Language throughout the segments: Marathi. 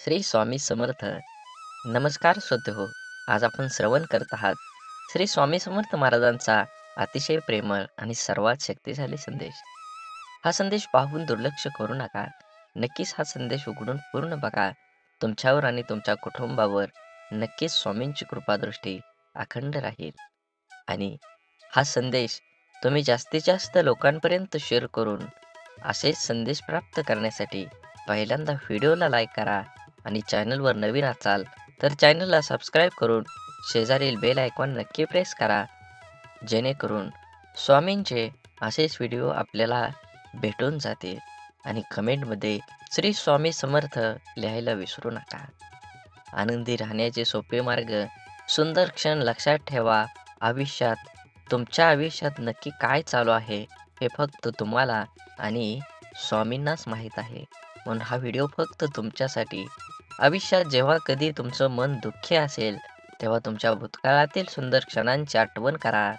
श्री स्वामी समर्थ. नमस्कार श्रोते हो. आज आपण श्रवण करत आहात श्री स्वामी समर्थ महाराजांचा अतिशय प्रेमळ आणि सर्वात शक्तिशाली संदेश. हा संदेश पाहून दुर्लक्ष करू नका. नक्कीच हा संदेश उघडून पूर्ण बघा. तुमच्यावर आणि तुमच्या कुटुंबावर नक्कीच स्वामींची कृपादृष्टी अखंड राहील. आणि हा संदेश तुम्ही जास्तीत जास्त लोकांपर्यंत शेअर करून असेच संदेश प्राप्त करण्यासाठी पहिल्यांदा व्हिडिओला लाईक करा आणि चॅनलवर नवीन असाल तर चॅनलला सबस्क्राईब करून शेजारील बेल आयकॉन नक्की प्रेस करा, जेणेकरून स्वामींचे असेच व्हिडिओ आपल्याला भेटून जातील. आणि कमेंटमध्ये श्री स्वामी समर्थ लिहायला विसरू नका. आनंदी राहण्याचे सोपे मार्ग, सुंदर क्षण लक्षात ठेवा. तुमच्या आयुष्यात नक्की काय चालू आहे हे फक्त तुम्हाला आणि स्वामींनाच माहीत आहे. म्हणून हा व्हिडिओ फक्त तुमच्यासाठी. आयुष्यात जेव्हा कधी तुमचं मन दुःखी असेल तेव्हा तुमच्या भूतकाळातील सुंदर क्षणांची आठवण करा.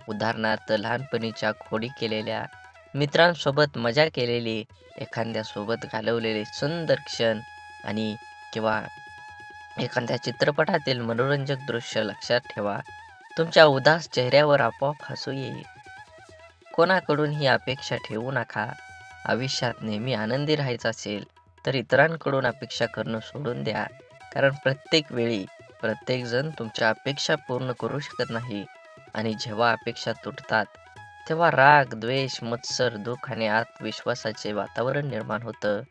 उदाहरणार्थ लहानपणीच्या खोडी केलेल्या, मित्रांसोबत मजा केलेली, एखाद्यासोबत घालवलेले सुंदर क्षण आणि किंवा एखाद्या चित्रपटातील मनोरंजक दृश्य लक्षात ठेवा. तुमच्या उदास चेहऱ्यावर आपोआप हसू येईल. कोणाकडून ही अपेक्षा ठेवू नका. आयुष्यात नेहमी आनंदी राहायचं असेल तर इतरांकडून अपेक्षा करणं सोडून द्या. कारण प्रत्येक वेळी प्रत्येकजण तुमच्या अपेक्षा पूर्ण करू शकत नाही. आणि जेव्हा अपेक्षा तुटतात तेव्हा राग, द्वेष, मत्सर, दुःख आणि आत्मविश्वासाचे वातावरण निर्माण होतं,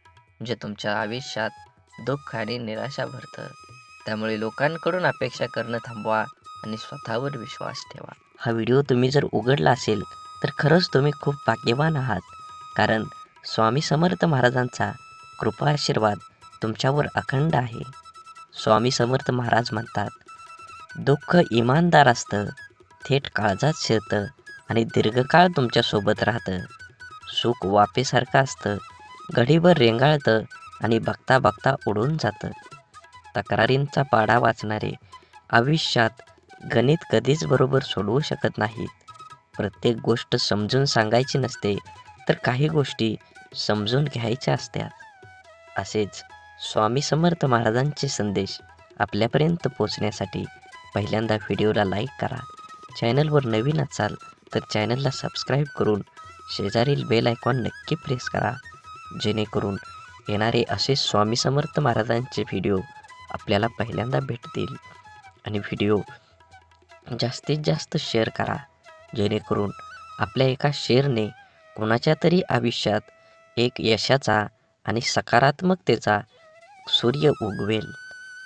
जे तुमच्या आयुष्यात दुःख आणि निराशा भरतं. त्यामुळे लोकांकडून अपेक्षा करणं थांबवा आणि स्वतःवर विश्वास ठेवा. हा व्हिडिओ तुम्ही जर उघडला असेल तर खरंच तुम्ही खूप भाग्यवान आहात. कारण स्वामी समर्थ महाराजांचा कृपा आशीर्वाद तुमच्यावर अखंड आहे. स्वामी समर्थ महाराज म्हणतात, दुःख इमानदार असतं, थेट काळजात शिरतं आणि दीर्घकाळ तुमच्यासोबत राहतं. सुख वाफेसारखं असतं, घडीभर रेंगाळतं आणि बघता बघता उडून जातं. तक्रारींचा पाढा वाचणारे आयुष्यात गणित कधीच बरोबर सोडवू शकत नाहीत. प्रत्येक गोष्ट समजून सांगायची नसते, तर काही गोष्टी समजून घ्यायच्या असतात. असेच स्वामी समर्थ महाराजांचे संदेश आपल्यापर्यंत पोचण्यासाठी पहिल्यांदा व्हिडिओला लाईक करा. चॅनलवर नवीन असाल तर चॅनलला सबस्क्राईब करून शेजारील बेल आयकॉन नक्की प्रेस करा, जेणेकरून येणारे असे स्वामी समर्थ महाराजांचे व्हिडिओ आपल्याला पहिल्यांदा भेटतील. आणि व्हिडिओ जास्तीत जास्त शेअर करा, जेणेकरून आपल्या एका शेअरने कोणाच्या तरी आयुष्यात एक यशाचा आणि सकारात्मकतेचा सूर्य उगवेल.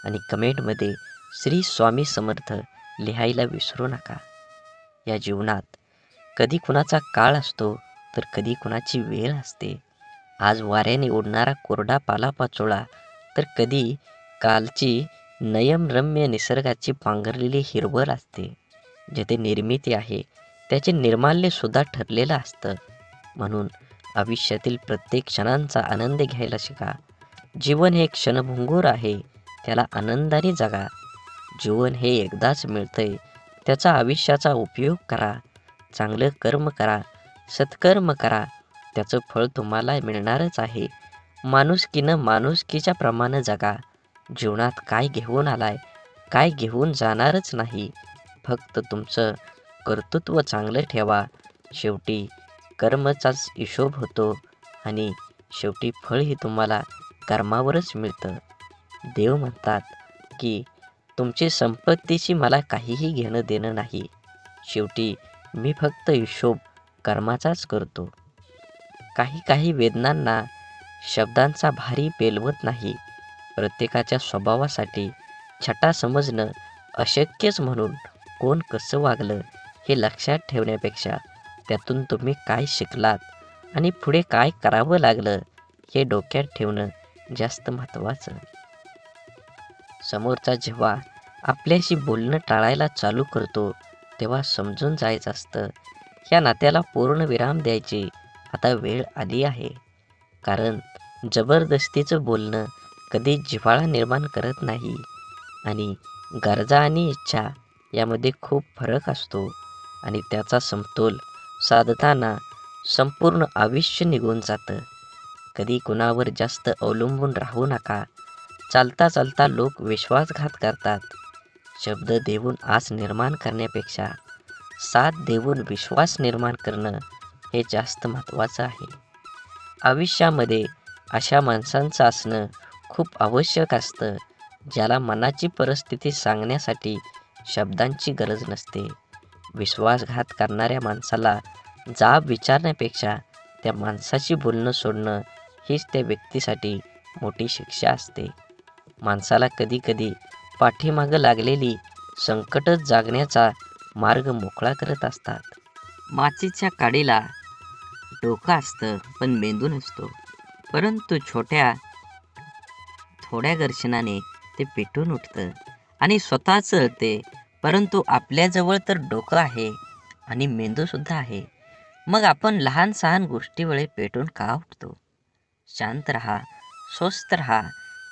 आणि कमेंटमध्ये श्री स्वामी समर्थ लिहायला विसरू नका. या जीवनात कधी कुणाचा काळ असतो तर कधी कुणाची वेळ असते. आज वाऱ्याने उडणारा कोरडा पालापाचोळा तर कधी कालची नयनरम्य निसर्गाची पांघरलेली हिरवळ असते. जेथे निर्मिती आहे त्याचे निर्माल्य सुद्धा ठरलेलं असतं. म्हणून आयुष्यातील प्रत्येक क्षणांचा आनंद घ्यायला शिका. जीवन हे क्षणभंगूर आहे, त्याला आनंदाने जगा. जीवन हे एकदाच मिळतंय, त्याचा आयुष्याचा उपयोग करा. चांगलं कर्म करा, सत्कर्म करा, त्याचं फळ तुम्हाला मिळणारच आहे. माणुसकीनं माणुसकीच्या प्रमाणे जगा. जीवनात काय घेऊन आलाय, काय घेऊन जाणारच नाही. फक्त तुमचं कर्तृत्व चांगलं ठेवा. शेवटी कर्मचाच हिशोब होतो आणि शेवटी फळही तुम्हाला कर्मावरच मिळतं. देव म्हणतात की तुमची संपत्तीशी मला काहीही घेणं देणं नाही. शेवटी मी फक्त हिशोब कर्माचाच करतो. काही वेदनांना शब्दांचा भारी पेलवत नाही. प्रत्येकाच्या स्वभावासाठी छटा समजणं अशक्यच. म्हणून कोण कसं वागलं हे लक्षात ठेवण्यापेक्षा त्यातून तुम्ही काय शिकलात आणि पुढे काय करावं लागलं हे डोक्यात ठेवणं जास्त महत्त्वाचं. समोरचा जेव्हा आपल्याशी बोलणं टाळायला चालू करतो तेव्हा समजून जायचं असतं, ह्या नात्याला पूर्ण विराम द्यायची आता वेळ आली आहे. कारण जबरदस्तीचं बोलणं कधी जिव्हाळा निर्माण करत नाही. आणि गरजा आणि इच्छा यामध्ये खूप फरक असतो. आणि त्याचा समतोल साधताना संपूर्ण आयुष्य निघून जातं. कधी कुणावर जास्त अवलंबून राहू नका. चालता चालता लोक विश्वासघात करतात. शब्द देऊन आस निर्माण करण्यापेक्षा साथ देऊन विश्वास निर्माण करणं हे जास्त महत्त्वाचं आहे. आयुष्यामध्ये अशा माणसांचं असणं खूप आवश्यक असतं, ज्याला मनाची परिस्थिती सांगण्यासाठी शब्दांची गरज नसते. विश्वासघात करणाऱ्या माणसाला जाब विचारण्यापेक्षा त्या माणसाशी बोलणं सोडणं हीच त्या व्यक्तीसाठी मोठी शिक्षा असते. माणसाला कधीकधी पाठीमागं लागलेली संकटच जागण्याचा मार्ग मोकळा करत असतात. माचीच्या काडीला डोकं असतं पण मेंदू नसतो, परंतु थोड्या घर्षणाने ते पेटून उठतं आणि स्वतः चळते. परंतु आपल्याजवळ तर डोकं आहे आणि मेंदूसुद्धा आहे. मग आपण लहान सहान गोष्टीवेळी पेटून का उठतो? शांत राहा, स्वस्थ राहा,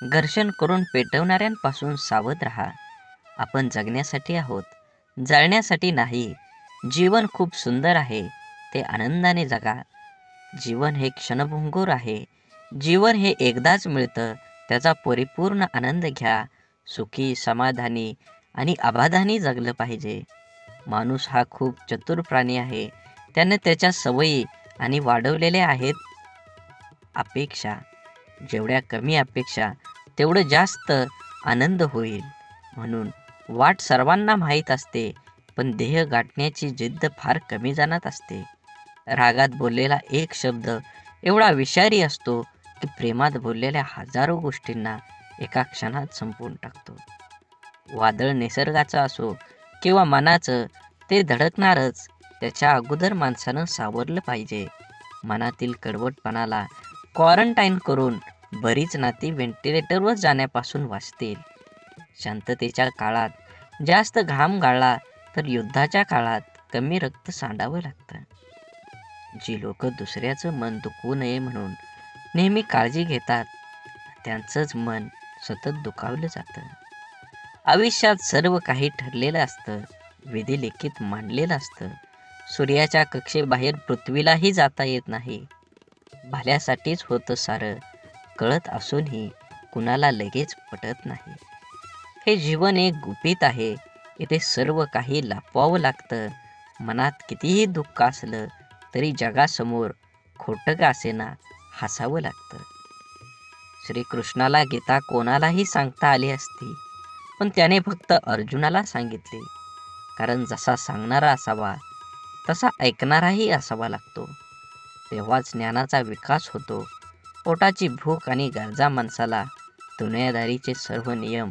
घर्षण करून पेटवणाऱ्यांपासून सावध राहा. आपण जगण्यासाठी आहोत, जळण्यासाठी नाही. जीवन खूप सुंदर आहे, ते आनंदाने जगा. जीवन हे क्षणभंगूर आहे. जीवन हे एकदाच मिळतं, त्याचा परिपूर्ण आनंद घ्या. सुखी, समाधानी आणि अबाधानी जगलं पाहिजे. माणूस हा खूप चतुर प्राणी आहे. त्याने त्याच्या सवयी आणि वाढवलेल्या आहेत अपेक्षा. जेवढ्या कमी अपेक्षा तेवढं जास्त आनंद होईल. म्हणून वाट सर्वांना माहीत असते, पण ध्येय गाठण्याची जिद्द फार कमी जणात असते. रागात बोललेला एक शब्द एवढा विषारी असतो की प्रेमात बोललेल्या हजारो गोष्टींना एका क्षणात संपवून टाकतो. वादळ निसर्गाचं असो किंवा मनाचं, ते धडकणारच. त्याच्या अगोदर माणसानं सावरलं पाहिजे. मनातील कडवटपणाला क्वारंटाईन करून बरीच नाती व्हेंटिलेटरवर जाण्यापासून वाचतील. शांततेच्या काळात जास्त घाम गाळला तर युद्धाच्या काळात कमी रक्त सांडावं लागतं. जी लोक दुसऱ्याचं मन दुखवू नये म्हणून नेहमी काळजी घेतात, त्यांचंच मन सतत दुखावलं जातं. आयुष्यात सर्व काही ठरलेलं असतं, विधिलिखित मांडलेलं असतं. सूर्याच्या कक्षेबाहेर पृथ्वीलाही जाता येत नाही. भल्यासाठीच होतं सारं, कळत असूनही कुणाला लगेच पटत नाही. हे जीवन एक गुपित आहे, इथे सर्व काही लपवावं लागतं. मनात कितीही दुःख असलं तरी जगासमोर खोटं का असेना हसावं लागतं. श्रीकृष्णाला गीता कोणालाही सांगता आली असती, पण त्याने फक्त अर्जुनाला सांगितले. कारण जसा सांगणारा असावा तसा ऐकणाराही असावा लागतो. तेव्हाच ज्ञानाचा विकास होतो. पोटाची भूक आणि गरजा माणसाला दुनियादारीचे सर्व नियम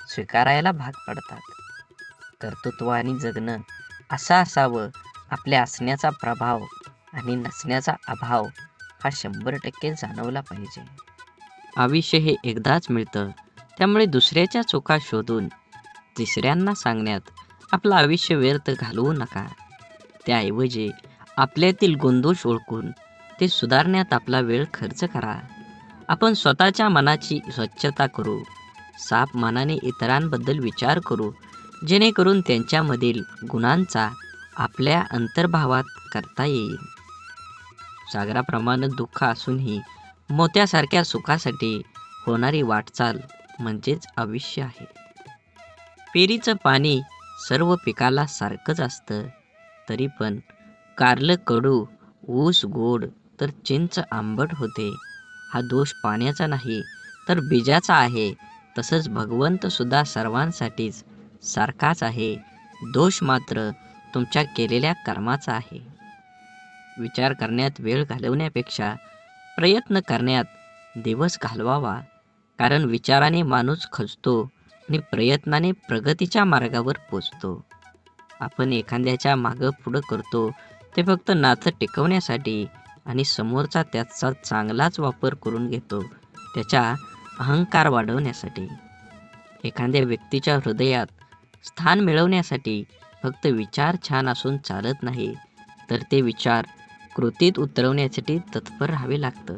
स्वीकारायला भाग पडतात. कर्तृत्व आणि जगणं असं असावं. आपल्या असण्याचा प्रभाव आणि नसण्याचा अभाव हा 100% जाणवला पाहिजे. आयुष्य हे एकदाच मिळतं, त्यामुळे दुसऱ्याच्या चुका शोधून तिसऱ्यांना सांगण्यात आपलं आयुष्य व्यर्थ घालवू नका. त्याऐवजी आपल्यातील गुणदोष ओळखून ते सुधारण्यात आपला वेळ खर्च करा. आपण स्वतःच्या मनाची स्वच्छता करू. साफ मनाने इतरांबद्दल विचार करू, जेणेकरून त्यांच्यामधील गुणांचा आपल्या अंतर्भावात करता येईल. सागराप्रमाणे दुःख असूनही मोत्यासारख्या सुखासाठी होणारी वाटचाल म्हणजेच आयुष्य आहे. पेरीचं पाणी सर्व पिकाला सारखंच असतं, तरी पण कारलं कडू, ऊस गोड तर चिंच आंबट होते. हा दोष पाण्याचा नाही तर बीजाचा आहे. तसंच भगवंत सुद्धा सर्वांसाठीच सारखाच आहे. दोष मात्र तुमच्या केलेल्या कर्माचा आहे. विचार करण्यात वेळ घालवण्यापेक्षा प्रयत्न करण्यात दिवस घालवावा. कारण विचाराने माणूस खचतो आणि प्रयत्नाने प्रगतीच्या मार्गावर पोचतो. आपण एखाद्याच्या मागं पुढं करतो ते फक्त नातं टिकवण्यासाठी आणि समोरचा त्याचा चांगलाच वापर करून घेतो, त्याच्या अहंकार वाढवण्यासाठी. एखाद्या व्यक्तीच्या हृदयात स्थान मिळवण्यासाठी फक्त विचार छान असून चालत नाही, तर ते विचार कृतीत उतरवण्यासाठी तत्पर राहावे लागतं.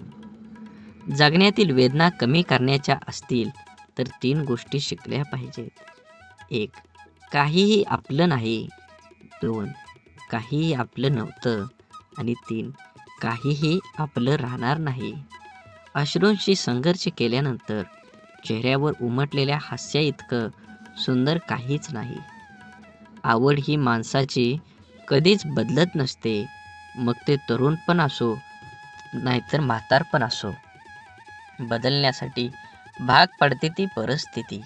जगण्यातील वेदना कमी करण्याच्या असतील तर 3 गोष्टी शिकल्या पाहिजेत. 1. काहीही आपलं नाही. 2. काहीही आपलं नव्हतं. आणि 3. काहीही आपलं राहणार नाही. अश्रूंशी संघर्ष केल्यानंतर चेहऱ्यावर उमटलेल्या हास्य इतकं सुंदर काहीच नाही. आवड ही माणसाची कधीच बदलत नसते, मग ते तरुणपण असो नाहीतर म्हातारपण असो. बदलण्यासाठी भाग पडते ती परिस्थिती.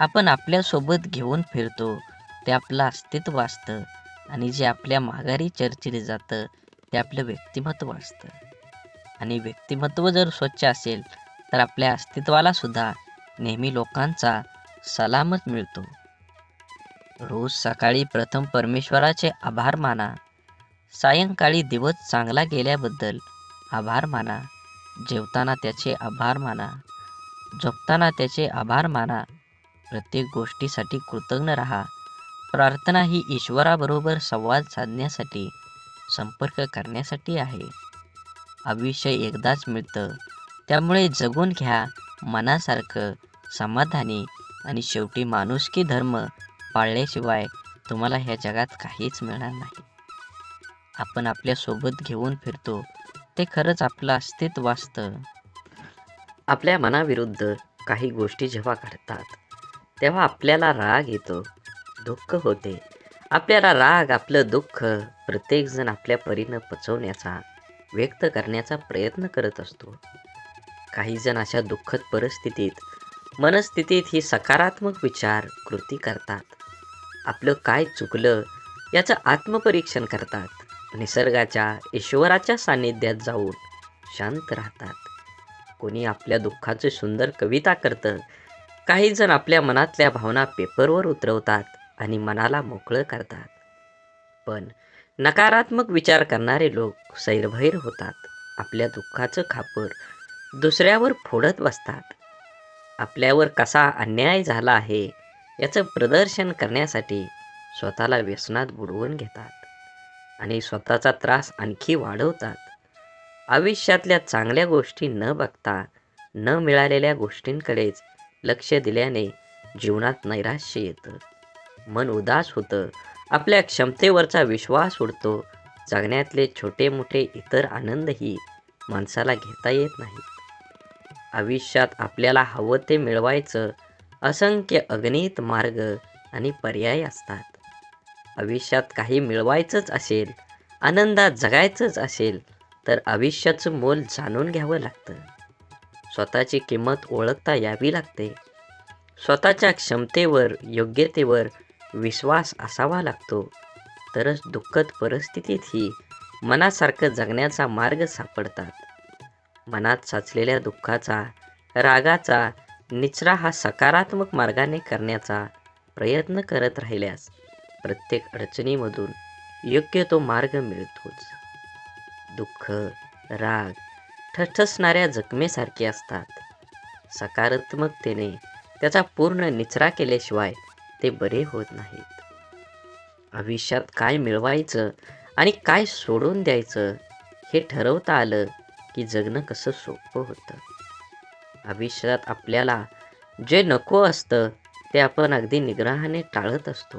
आपण आपल्यासोबत घेऊन फिरतो ते आपलं अस्तित्व असतं आणि जे आपल्या माघारी चर्चिले जातं ते आपलं व्यक्तिमत्व असतं. आणि व्यक्तिमत्व जर स्वच्छ असेल तर आपल्या अस्तित्वाला सुद्धा नेहमी लोकांचा सलामच मिळतो. रोज सकाळी प्रथम परमेश्वराचे आभार माना. सायंकाळी दिवस चांगला गेल्याबद्दल आभार माना. जेवताना त्याचे आभार माना. झोपताना त्याचे आभार माना. प्रत्येक गोष्टीसाठी कृतज्ञ राहा. प्रार्थना ही ईश्वराबरोबर संवाद साधण्यासाठी, संपर्क करण्यासाठी आहे. आयुष्य एकदाच मिळतं, त्यामुळे जगून घ्या मनासारखं, समाधानी. आणि शेवटी माणुसकी धर्म पाळल्याशिवाय तुम्हाला ह्या जगात काहीच मिळणार नाही. आपण आपल्यासोबत घेऊन फिरतो ते खरंच आपलं अस्तित्व असतं. आपल्या मनाविरुद्ध काही गोष्टी जेव्हा घडतात तेव्हा आपल्याला राग येतो, दुःख होते. आपल्याला राग, आपलं दुःख प्रत्येकजण आपल्या परीनं पचवण्याचा, व्यक्त करण्याचा प्रयत्न करत असतो. काही जण अशा दुःखद मनस्थितीत ही सकारात्मक विचार, कृती करतात. आपलं काय चुकलं याचं आत्मपरीक्षण करतात. निसर्गाच्या, ईश्वराच्या सान्निध्यात जाऊन शांत राहतात. कोणी आपल्या दुःखाचं सुंदर कविता करतं. काही जण आपल्या मनातल्या भावना पेपरवर उतरवतात आणि मनाला मोकळं करतात. पण नकारात्मक विचार करणारे लोक सैरभैर होतात. आपल्या दुःखाचं खापर दुसऱ्यावर फोडत बसतात. आपल्यावर कसा अन्याय झाला आहे याचं प्रदर्शन करण्यासाठी स्वतःला व्यसनात बुडवून घेतात आणि स्वतःचा त्रास आणखी वाढवतात. आयुष्यातल्या चांगल्या गोष्टी न बघता न मिळालेल्या गोष्टींकडेच लक्ष दिल्याने जीवनात नैराश्य येतं, मन उदास होतं, आपल्या क्षमतेवरचा विश्वास उडतो. जगण्यातले छोटे मोठे इतर आनंदही माणसाला घेता येत नाहीत. आयुष्यात आपल्याला हवं ते मिळवायचं असंख्य अगणित मार्ग आणि पर्याय असतात. आयुष्यात काही मिळवायचंच असेल, आनंदात जगायचंच असेल तर आयुष्याचं मोल जाणून घ्यावं लागतं. स्वतःची किंमत ओळखता यावी लागते. स्वतःच्या क्षमतेवर, योग्यतेवर विश्वास असावा लागतो. तरच दुःखद परिस्थितीतही मनासारखं जगण्याचा मार्ग सापडतात. मनात साचलेल्या दुःखाचा, रागाचा निचरा हा सकारात्मक मार्गाने करण्याचा प्रयत्न करत राहिल्यास प्रत्येक अडचणीमधून योग्य तो मार्ग मिळतोच. दुःख, राग ठसठसणाऱ्या जखमेसारखे असतात. सकारात्मकतेने त्याचा पूर्ण निचरा केल्याशिवाय ते बरे होत नाहीत. आयुष्यात काय मिळवायचं आणि काय सोडून द्यायचं हे ठरवता आलं की जगणं कसं सोपं होतं. आयुष्यात आपल्याला जे नको असतं ते आपण अगदी निग्रहाने टाळत असतो.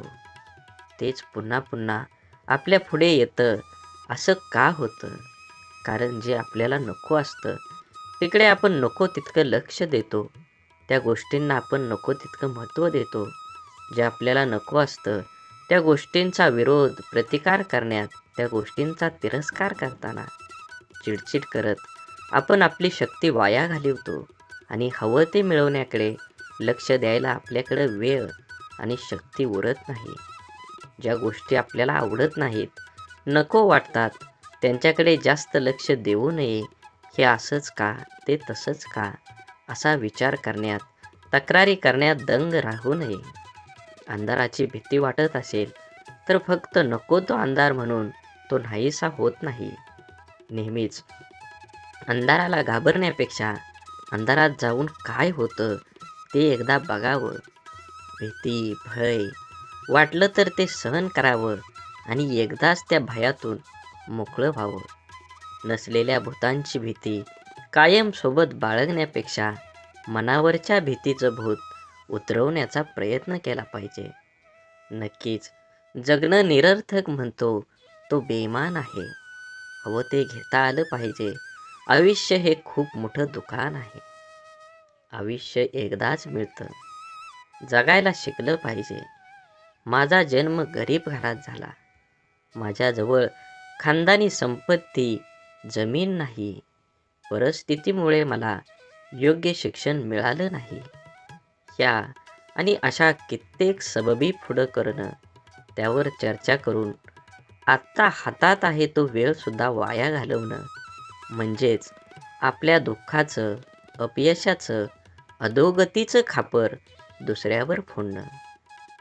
तेच पुन्हा पुन्हा आपल्या पुढे येतं. असं का होतं? कारण जे आपल्याला नको असतं तिकडे आपण नको तितकं लक्ष देतो. त्या गोष्टींना आपण नको तितकं महत्त्व देतो. जे आपल्याला नको असतं त्या गोष्टींचा विरोध, प्रतिकार करण्यात, त्या गोष्टींचा तिरस्कार करताना चिडचिड करत आपण आपली शक्ती वाया घालवतो आणि हवं ते मिळवण्याकडे लक्ष द्यायला आपल्याकडे वेळ आणि शक्ती उरत नाही. ज्या गोष्टी आपल्याला आवडत नाहीत, नको वाटतात, त्यांच्याकडे जास्त लक्ष देऊ नये. हे असंच का, ते तसंच का असा विचार करण्यात, तक्रारी करण्यात दंग राहू नये. अंधाराची भीती वाटत असेल तर फक्त नको तो अंधार म्हणून तो नाहीसा होत नाही. नेहमीच अंधाराला घाबरण्यापेक्षा अंधारात जाऊन काय होतं ते एकदा बघावं. भीती, भय वाटलं तर ते सहन करावं आणि एकदाच त्या भयातून मोकळं व्हावं. नसलेल्या भूतांची भीती कायम सोबत बाळगण्यापेक्षा मनावरच्या भीतीचं भूत उतरवण्याचा प्रयत्न केला पाहिजे. नक्कीच जगणं निरर्थक म्हणतो तो बेईमान आहे. हवं ते घेता आलं पाहिजे. आयुष्य हे खूप मोठं दुकान आहे. आयुष्य एकदाच मिळतं. जगायला शिकलं पाहिजे. माझा जन्म गरीब घरात झाला. माझ्याजवळ खानदानी संपत्ती, जमीन नाही. परिस्थितीमुळे मला योग्य शिक्षण मिळालं नाही. या आणि अशा कित्येक सबबी पुढं करणं, त्यावर चर्चा करून आत्ता हातात आहे तो वेळसुद्धा वाया घालवणं, म्हणजेच आपल्या दुःखाचं, अपयशाचं, अधोगतीचं खापर दुसऱ्यावर फोडणं.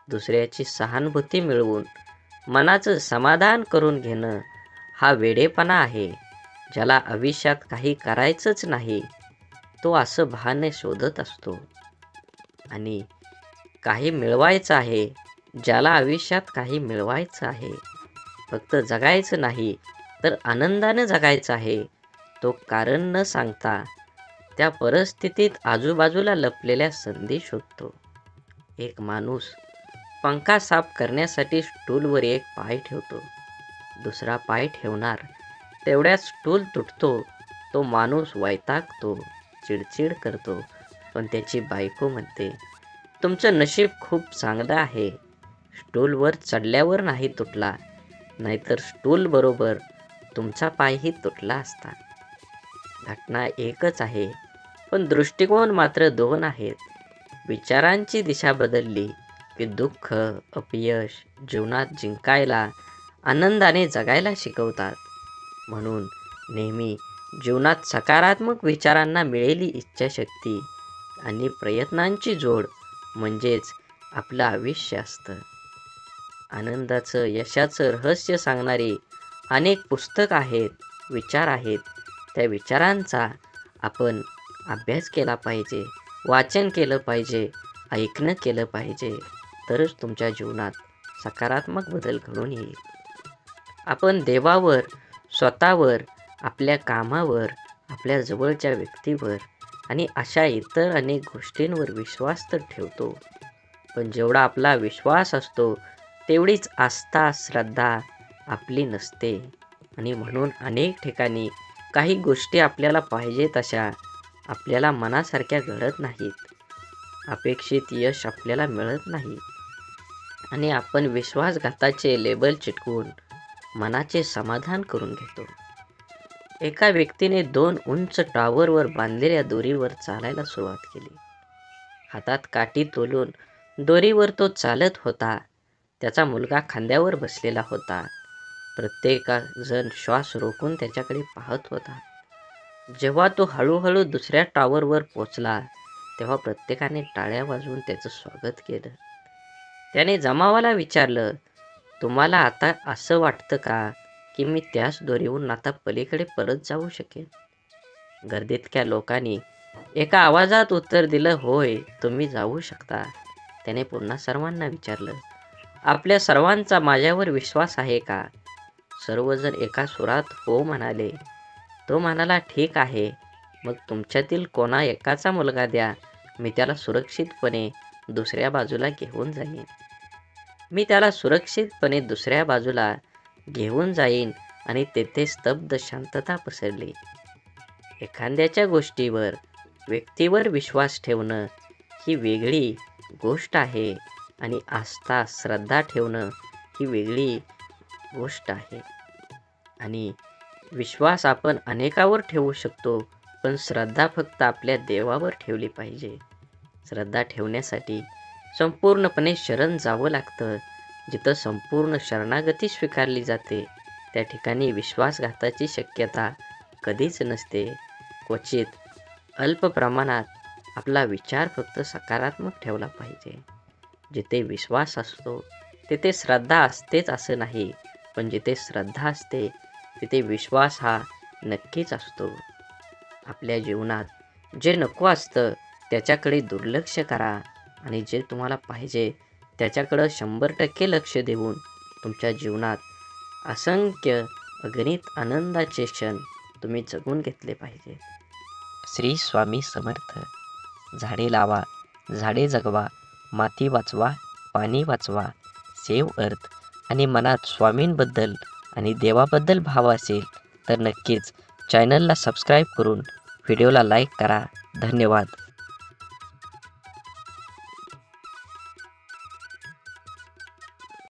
दुसऱ्याची सहानुभूती मिळवून मनाचं समाधान करून घेणं हा वेडेपणा आहे. ज्याला आयुष्यात काही करायचंच नाही, तो असं बहाणे शोधत असतो. आणि काही मिळवायचं आहे, ज्याला आयुष्यात काही मिळवायचं आहे, फक्त जगायचं नाही तर आनंदानं जगायचं आहे, तो कारण न सांगता त्या परिस्थितीत आजूबाजूला लपलेल्या संधी शोधतो. एक माणूस पंखा साफ करण्यासाठी स्टूलवर एक पाय ठेवतो. दुसरा पाय ठेवणार तेवढ्यात स्टूल तुटतो. तो माणूस वैतागतो, चिडचिड करतो. पण त्याची बायको म्हणते, तुमचं नशीब खूप चांगलं आहे. स्टूलवर चढल्यावर नाही तुटला, नाहीतर स्टूल बरोबर तुमचा पायही तुटला असता. घटना एकच आहे, पण दृष्टिकोन मात्र दोन आहेत. विचारांची दिशा बदलली की दुःख, अपयश जीवनात जिंकायला, आनंदाने जगायला शिकवतात. म्हणून नेहमी जीवनात सकारात्मक विचारांना मिळेली इच्छाशक्ती आणि प्रयत्नांची जोड म्हणजेच आपलं आयुष्य असतं. आनंदाचं, यशाचं रहस्य सांगणारी अनेक पुस्तकं आहेत, विचार आहेत. त्या विचारांचा आपण अभ्यास केला पाहिजे, वाचन केलं पाहिजे, ऐकणं केलं पाहिजे. तरच तुमच्या जीवनात सकारात्मक बदल घडून येईल. आपण देवावर, स्वतःवर, आपल्या कामावर, आपल्या जवळच्या व्यक्तीवर आणि अशा इतर अनेक गोष्टींवर विश्वास तर ठेवतो. पण जेवढा आपला विश्वास असतो तेवढीच आस्था, श्रद्धा आपली नसते. आणि म्हणून अनेक ठिकाणी काही गोष्टी आपल्याला पाहिजे तशा आपल्याला मनासारख्या घडत नाहीत. अपेक्षित यश आपल्याला मिळत नाही आणि आपण विश्वासघाताचे लेबल चिटकवून मनाचे समाधान करून घेतो. एका व्यक्तीने 2 उंच टॉवरवर बांधलेल्या दोरीवर चालायला सुरुवात केली. हातात काठी तोलून दोरीवर तो चालत होता. त्याचा मुलगा खांद्यावर बसलेला होता. प्रत्येकजण श्वास रोखून त्याच्याकडे पाहत होता. जेव्हा तो हळूहळू दुसऱ्या टॉवरवर पोचला, तेव्हा प्रत्येकाने टाळ्या वाजवून त्याचं स्वागत केलं. त्याने जमावाला विचारलं, तुम्हाला आता असं वाटतं का की मी त्याच दोरीवरून आता पलीकडे परत जाऊ शकेन? गर्दीतल्या लोकांनी एका आवाजात उत्तर दिलं, होय, तुम्ही जाऊ शकता. त्याने पुन्हा सर्वांना विचारलं, आपल्या सर्वांचा माझ्यावर विश्वास आहे का? सर्वजण एका सुरात हो म्हणाले. तो म्हणाला, ठीक आहे, मग तुमच्यातील कोणा एकाचा मुलगा द्या, मी त्याला सुरक्षितपणे दुसऱ्या बाजूला घेऊन जाईन. मी त्याला सुरक्षितपणे दुसऱ्या बाजूला घेऊन जाईन. आणि तेथे स्तब्ध शांतता पसरली. एखाद्याच्या गोष्टीवर, व्यक्तीवर विश्वास ठेवणं ही वेगळी गोष्ट आहे आणि आस्था, श्रद्धा ठेवणं ही वेगळी गोष्ट आहे. आणि विश्वास आपण अनेकावर ठेवू शकतो, पण श्रद्धा फक्त आपल्या देवावर ठेवली पाहिजे. श्रद्धा ठेवण्यासाठी संपूर्णपणे शरण जावं लागतं. जिथं संपूर्ण शरणागती स्वीकारली जाते, त्या ठिकाणी विश्वासघाताची शक्यता कधीच नसते. क्वचित अल्प प्रमाणात आपला विचार फक्त सकारात्मक ठेवला पाहिजे. जिथे विश्वास असतो तिथे श्रद्धा असतेच असं नाही, पण जिथे श्रद्धा असते तिथे विश्वास हा नक्कीच असतो. आपल्या जीवनात जे नको असतं त्याच्याकडे दुर्लक्ष करा आणि जे तुम्हाला पाहिजे त्याच्याकडं 100% लक्ष देऊन तुमच्या जीवनात असंख्य अगणित आनंदाचे क्षण तुम्ही जगून घेतले पाहिजे. श्री स्वामी समर्थ. झाडे लावा, झाडे जगवा, माती वाचवा, पाणी वाचवा. सेव्ह अर्थ. आणि मनात स्वामींबद्दल आणि देवाबद्दल भाव असेल तर नक्कीच चॅनलला सबस्क्राईब करून व्हिडिओला लाईक करा. धन्यवाद.